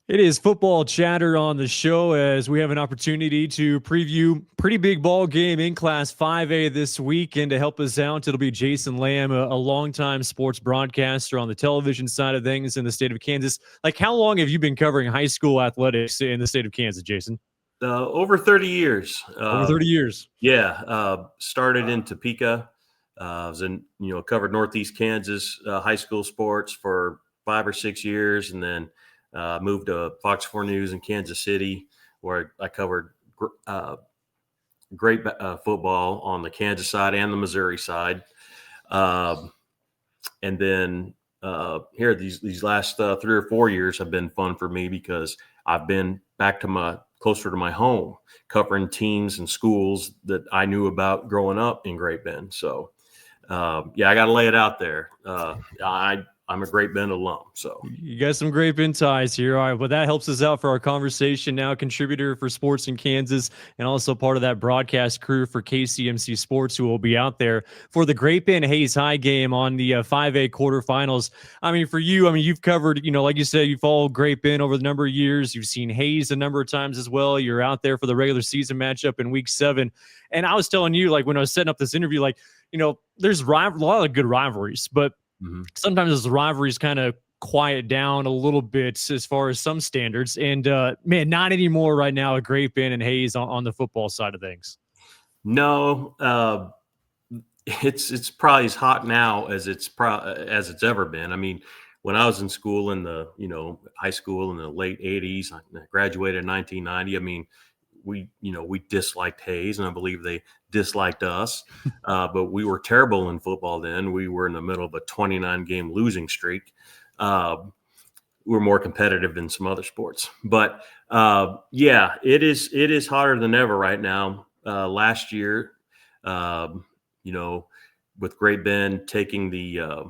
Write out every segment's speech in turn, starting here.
It is football chatter on the show as we have an opportunity to preview pretty big ball game in Class 5A this week. And to help us out, it'll be Jason Lamb, a longtime sports broadcaster on the television side of things in the state of Kansas. Like, how long have you been covering high school athletics in the state of Kansas, Jason? Over 30 years. Over 30 years. Yeah, started in Topeka. I was in, covered Northeast Kansas high school sports for 5 or 6 years, and then moved to Fox 4 News in Kansas City, where I covered great football on the Kansas side and the Missouri side. And then here, these last 3 or 4 years have been fun for me because I've been back to closer to my home, covering teams and schools that I knew about growing up in Great Bend. So, I got to lay it out there. I'm a Great Bend alum. So you got some Great Bend ties here. All right, well, that helps us out for our conversation now. Contributor for Sports in Kansas and also part of that broadcast crew for KCMC Sports, who will be out there for the Great Bend Hayes High game on the 5A quarterfinals. I mean, for you, you've covered, like you said, you followed Great Bend over the number of years. You've seen Hayes a number of times as well. You're out there for the regular season matchup in week 7. And I was telling you, like, when I was setting up this interview, like, there's a lot of good rivalries, but sometimes those rivalries kind of quiet down a little bit as far as some standards. And man, not anymore right now at Great Bend and Hayes on the football side of things. No, it's probably as hot now as it's ever been. I mean, when I was in school in the high school in the late '80s, I graduated in 1990. I mean, we disliked Hayes, and I believe they disliked us. But we were terrible in football then. We were in the middle of a 29-game losing streak. We were more competitive than some other sports. But it is hotter than ever right now. Last year, with Great Bend taking the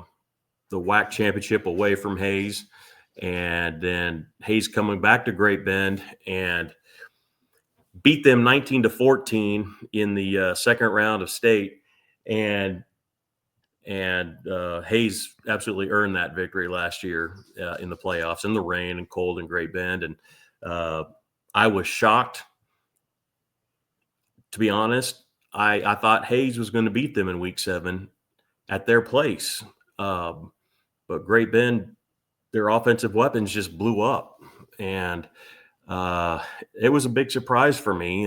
WAC championship away from Hayes, and then Hayes coming back to Great Bend and beat them 19-14 in the second round of state, and Hayes absolutely earned that victory last year in the playoffs in the rain and cold in Great Bend. And I was shocked, to be honest. I thought Hayes was going to beat them in week 7 at their place, but Great Bend, their offensive weapons just blew up, and it was a big surprise for me.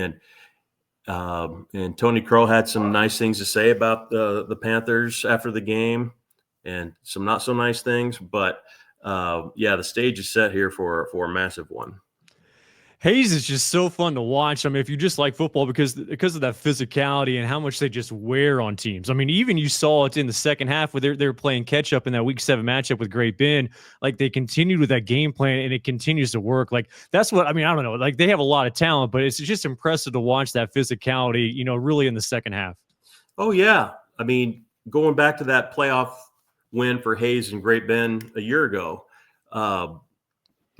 And Tony Crow had some nice things to say about the Panthers after the game, and some not so nice things. But the stage is set here for a massive one. Hayes is just so fun to watch. I mean, if you just like football because of that physicality and how much they just wear on teams. I mean, even you saw it in the second half where they were playing catch up in that week 7 matchup with Great Bend. Like, they continued with that game plan and it continues to work. Like, that's what I mean. I don't know. Like, they have a lot of talent, but it's just impressive to watch that physicality, really in the second half. Oh yeah, I mean, going back to that playoff win for Hayes and Great Bend a year ago.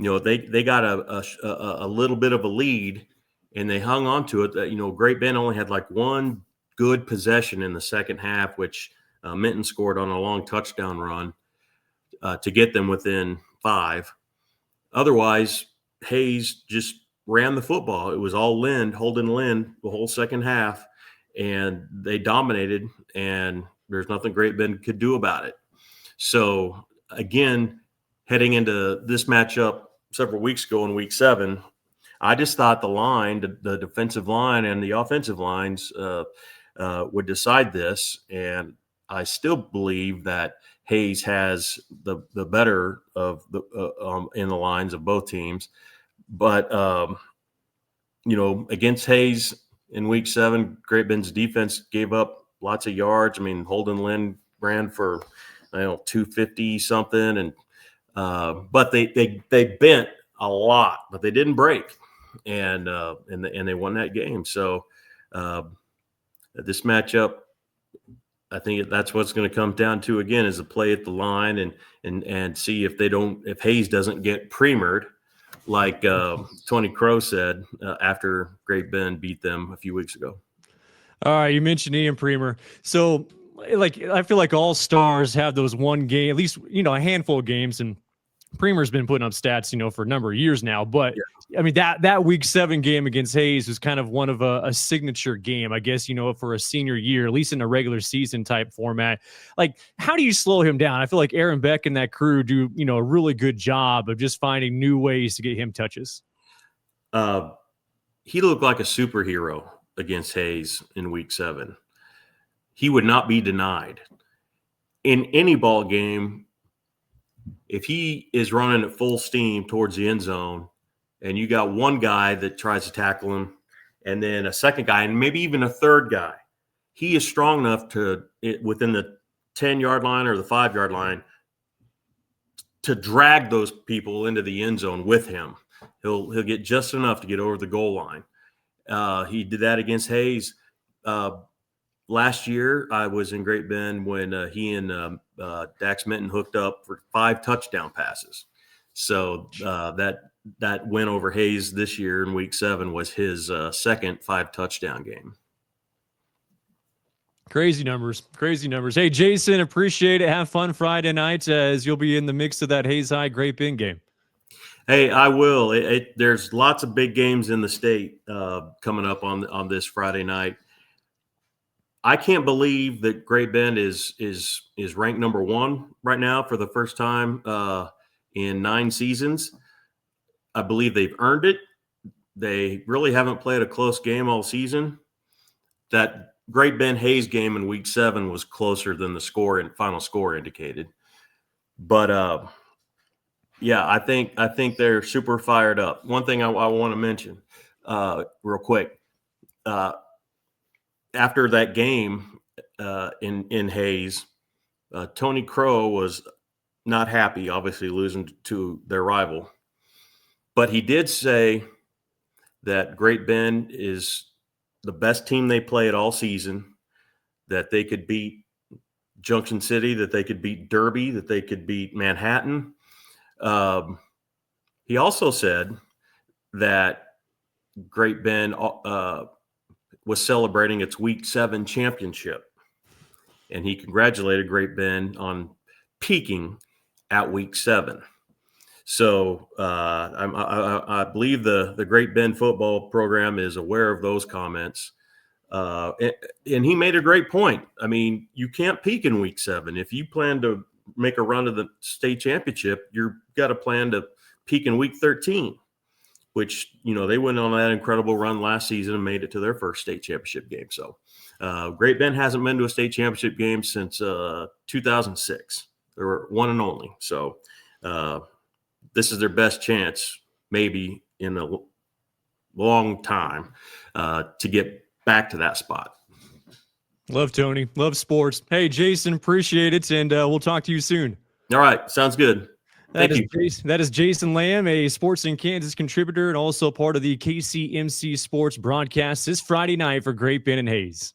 They got a little bit of a lead, and they hung on to it. Great Bend only had like one good possession in the second half, which Minton scored on a long touchdown run to get them within 5. Otherwise, Hayes just ran the football. It was all Holden Lind, the whole second half, and they dominated, and there's nothing Great Bend could do about it. So, again, heading into this matchup several weeks ago in week 7, I just thought the defensive line and the offensive lines would decide this. And I still believe that Hayes has the better of the in the lines of both teams. But, against Hayes in week 7, Great Bend's defense gave up lots of yards. I mean, Holden Lind ran for, 250 something, and but they bent a lot, but they didn't break, and they won that game. So this matchup, I think that's what's going to come down to again, is a play at the line and see if Hayes doesn't get premered, like Tony Crow said after Great Bend beat them a few weeks ago. All right, you mentioned Ian Premer. So, like, I feel like all stars have those one game, at least, a handful of games, and Premer's been putting up stats, for a number of years now. But Yeah. I mean, that week 7 game against Hayes was kind of one of a signature game, I guess, for a senior year, at least in a regular season type format. Like, how do you slow him down? I feel like Aaron Beck and that crew do, a really good job of just finding new ways to get him touches. He looked like a superhero against Hayes in week 7. He would not be denied. In any ball game, if he is running at full steam towards the end zone and you got one guy that tries to tackle him and then a second guy and maybe even a third guy, he is strong enough to, within the 10-yard line or the 5-yard line, to drag those people into the end zone with him. He'll get just enough to get over the goal line. He did that against Hayes. Last year, I was in Great Bend when he and Dax Minton hooked up for 5 touchdown passes. So that win over Hayes this year in week 7 was his second 5 touchdown game. Crazy numbers. Hey, Jason, appreciate it. Have fun Friday night as you'll be in the mix of that Hayes High Great Bend game. Hey, I will. There's lots of big games in the state coming up on this Friday night. I can't believe that Great Bend is ranked number 1 right now for the first time in 9 seasons. I believe they've earned it. They really haven't played a close game all season. That Great Bend Hayes game in week 7 was closer than the final score indicated. But yeah, I think they're super fired up. One thing I want to mention real quick. After that game in Hayes, Tony Crow was not happy, obviously losing to their rival. But he did say that Great Bend is the best team they played all season, that they could beat Junction City, that they could beat Derby, that they could beat Manhattan. He also said that Great Bend was celebrating its week 7 championship, and he congratulated Great Bend on peaking at week 7. So I believe the Great Bend football program is aware of those comments. And he made a great point. I mean, you can't peak in week 7. If you plan to make a run to the state championship, you've got to plan to peak in week 13, which, they went on that incredible run last season and made it to their first state championship game. So Great Bend hasn't been to a state championship game since 2006. They were one and only. So this is their best chance, maybe in a long time, to get back to that spot. Love Tony. Love sports. Hey, Jason, appreciate it, and we'll talk to you soon. All right. Sounds good. Thank you. That is Jason Lamb, a Sports in Kansas contributor and also part of the KCMC Sports broadcast this Friday night for Great Bend and Hayes.